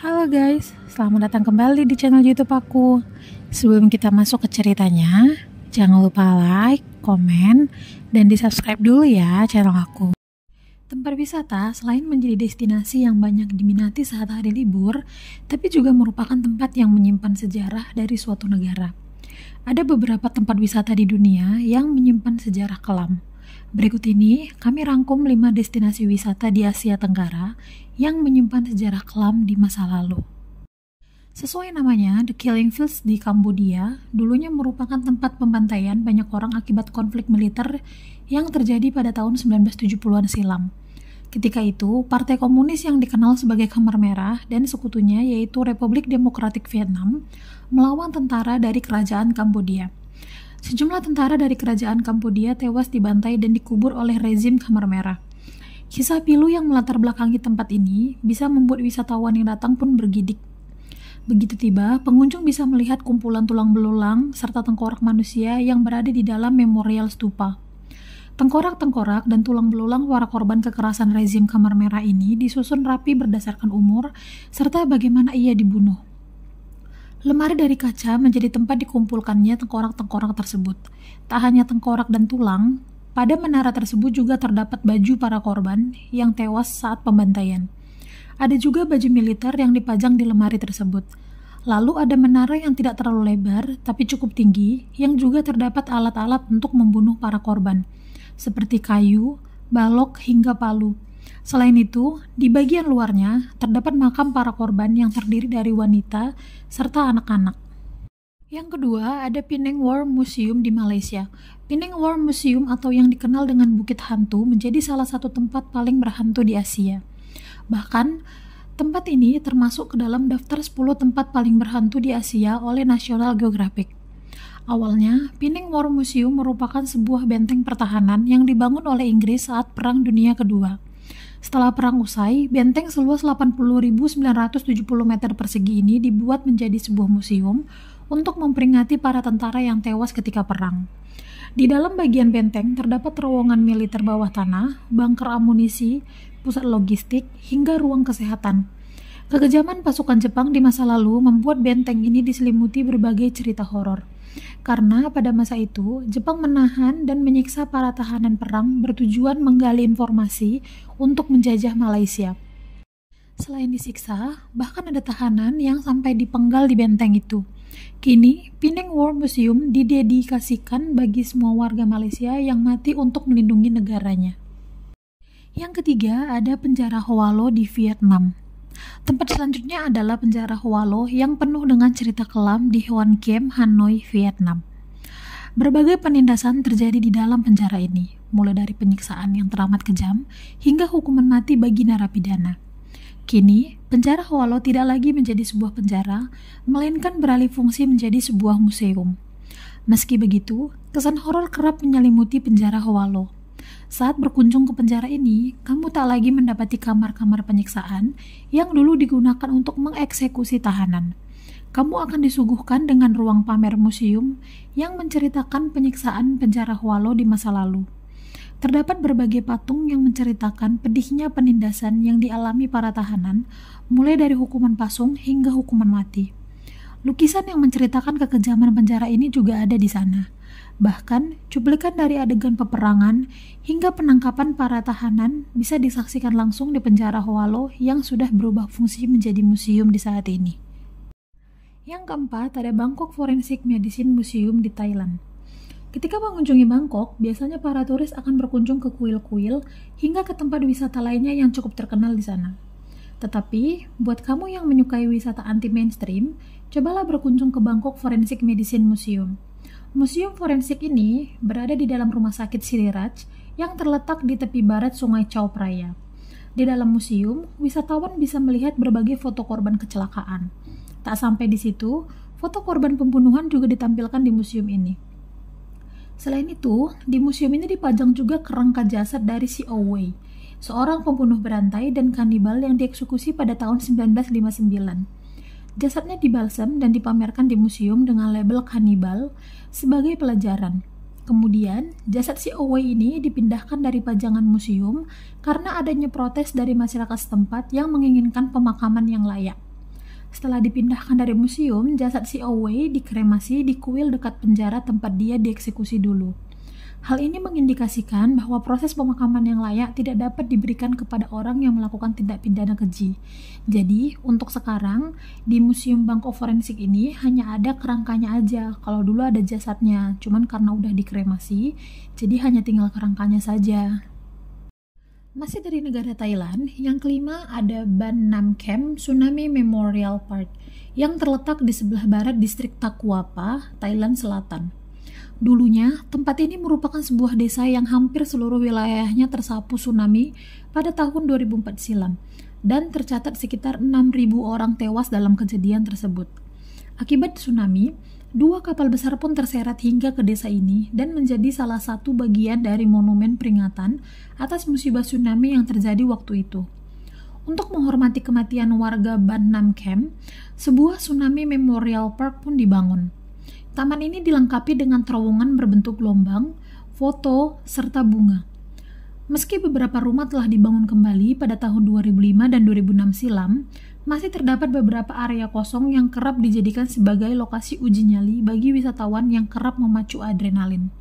Halo guys, selamat datang kembali di channel YouTube aku. Sebelum kita masuk ke ceritanya, jangan lupa like, komen, dan di-subscribe dulu ya channel aku. Tempat wisata selain menjadi destinasi yang banyak diminati saat hari libur, tapi juga merupakan tempat yang menyimpan sejarah dari suatu negara. Ada beberapa tempat wisata di dunia yang menyimpan sejarah kelam. Berikut ini kami rangkum 5 destinasi wisata di Asia Tenggara yang menyimpan sejarah kelam di masa lalu. Sesuai namanya, The Killing Fields di Kambodia dulunya merupakan tempat pembantaian banyak orang akibat konflik militer yang terjadi pada tahun 1970-an silam. Ketika itu, Partai Komunis yang dikenal sebagai Khmer Merah dan sekutunya yaitu Republik Demokratik Vietnam melawan tentara dari kerajaan Kambodia. Sejumlah tentara dari kerajaan Kambodia tewas dibantai dan dikubur oleh rezim Khmer Merah. Kisah pilu yang melatar belakangi tempat ini bisa membuat wisatawan yang datang pun bergidik. Begitu tiba, pengunjung bisa melihat kumpulan tulang belulang serta tengkorak manusia yang berada di dalam memorial stupa. Tengkorak-tengkorak dan tulang belulang para korban kekerasan rezim Khmer Merah ini disusun rapi berdasarkan umur serta bagaimana ia dibunuh. Lemari dari kaca menjadi tempat dikumpulkannya tengkorak-tengkorak tersebut. Tak hanya tengkorak dan tulang, pada menara tersebut juga terdapat baju para korban yang tewas saat pembantaian. Ada juga baju militer yang dipajang di lemari tersebut. Lalu ada menara yang tidak terlalu lebar tapi cukup tinggi yang juga terdapat alat-alat untuk membunuh para korban, seperti kayu, balok, hingga palu. Selain itu, di bagian luarnya terdapat makam para korban yang terdiri dari wanita serta anak-anak. Yang kedua, ada Penang War Museum di Malaysia. Penang War Museum atau yang dikenal dengan Bukit Hantu menjadi salah satu tempat paling berhantu di Asia. Bahkan, tempat ini termasuk ke dalam daftar 10 tempat paling berhantu di Asia oleh National Geographic. Awalnya, Penang War Museum merupakan sebuah benteng pertahanan yang dibangun oleh Inggris saat Perang Dunia Kedua. Setelah perang usai, benteng seluas 80.970 meter persegi ini dibuat menjadi sebuah museum untuk memperingati para tentara yang tewas ketika perang. Di dalam bagian benteng terdapat terowongan militer bawah tanah, bunker amunisi, pusat logistik, hingga ruang kesehatan. Kekejaman pasukan Jepang di masa lalu membuat benteng ini diselimuti berbagai cerita horor. Karena pada masa itu, Jepang menahan dan menyiksa para tahanan perang bertujuan menggali informasi untuk menjajah Malaysia. Selain disiksa, bahkan ada tahanan yang sampai dipenggal di benteng itu. Kini, Penang War Museum didedikasikan bagi semua warga Malaysia yang mati untuk melindungi negaranya. Yang ketiga, ada penjara Hua-Lo di Vietnam. Tempat selanjutnya adalah penjara Hua-Lo yang penuh dengan cerita kelam di Hoan Kiem, Hanoi, Vietnam. Berbagai penindasan terjadi di dalam penjara ini, mulai dari penyiksaan yang teramat kejam hingga hukuman mati bagi narapidana. Kini, penjara Hua-Lo tidak lagi menjadi sebuah penjara, melainkan beralih fungsi menjadi sebuah museum. Meski begitu, kesan horor kerap menyelimuti penjara Hua-Lo. Saat berkunjung ke penjara ini, kamu tak lagi mendapati kamar-kamar penyiksaan yang dulu digunakan untuk mengeksekusi tahanan. Kamu akan disuguhkan dengan ruang pamer museum yang menceritakan penyiksaan penjara Hua-Lo di masa lalu. Terdapat berbagai patung yang menceritakan pedihnya penindasan yang dialami para tahanan, mulai dari hukuman pasung hingga hukuman mati. Lukisan yang menceritakan kekejaman penjara ini juga ada di sana. Bahkan, cuplikan dari adegan peperangan hingga penangkapan para tahanan bisa disaksikan langsung di penjara Hua-Lo yang sudah berubah fungsi menjadi museum di saat ini. Yang keempat, ada Bangkok Forensic Medicine Museum di Thailand. Ketika mengunjungi Bangkok, biasanya para turis akan berkunjung ke kuil-kuil hingga ke tempat wisata lainnya yang cukup terkenal di sana. Tetapi, buat kamu yang menyukai wisata anti-mainstream, cobalah berkunjung ke Bangkok Forensic Medicine Museum. Museum forensik ini berada di dalam rumah sakit Siriraj yang terletak di tepi barat Sungai Chao Phraya. Di dalam museum, wisatawan bisa melihat berbagai foto korban kecelakaan. Tak sampai di situ, foto korban pembunuhan juga ditampilkan di museum ini. Selain itu, di museum ini dipajang juga kerangka jasad dari Si Wei, seorang pembunuh berantai dan kanibal yang dieksekusi pada tahun 1959. Jasadnya dibalsam dan dipamerkan di museum dengan label kanibal sebagai pelajaran. Kemudian, jasad Si Wei ini dipindahkan dari pajangan museum karena adanya protes dari masyarakat setempat yang menginginkan pemakaman yang layak. Setelah dipindahkan dari museum, jasad si Owe dikremasi di kuil dekat penjara tempat dia dieksekusi dulu. Hal ini mengindikasikan bahwa proses pemakaman yang layak tidak dapat diberikan kepada orang yang melakukan tindak pidana keji. Jadi, untuk sekarang, di Museum Bangko Forensik ini hanya ada kerangkanya aja. Kalau dulu ada jasadnya, cuman karena udah dikremasi, jadi hanya tinggal kerangkanya saja. Masih dari negara Thailand, yang kelima ada Ban Nam Kem Tsunami Memorial Park, yang terletak di sebelah barat distrik Takuapa, Thailand Selatan. Dulunya, tempat ini merupakan sebuah desa yang hampir seluruh wilayahnya tersapu tsunami pada tahun 2004 silam, dan tercatat sekitar 6.000 orang tewas dalam kejadian tersebut. Akibat tsunami, 2 kapal besar pun terseret hingga ke desa ini dan menjadi salah satu bagian dari monumen peringatan atas musibah tsunami yang terjadi waktu itu. Untuk menghormati kematian warga Ban Nam Kem, sebuah Tsunami Memorial Park pun dibangun. Taman ini dilengkapi dengan terowongan berbentuk gelombang, foto, serta bunga. Meski beberapa rumah telah dibangun kembali pada tahun 2005 dan 2006 silam, masih terdapat beberapa area kosong yang kerap dijadikan sebagai lokasi uji nyali bagi wisatawan yang kerap memacu adrenalin.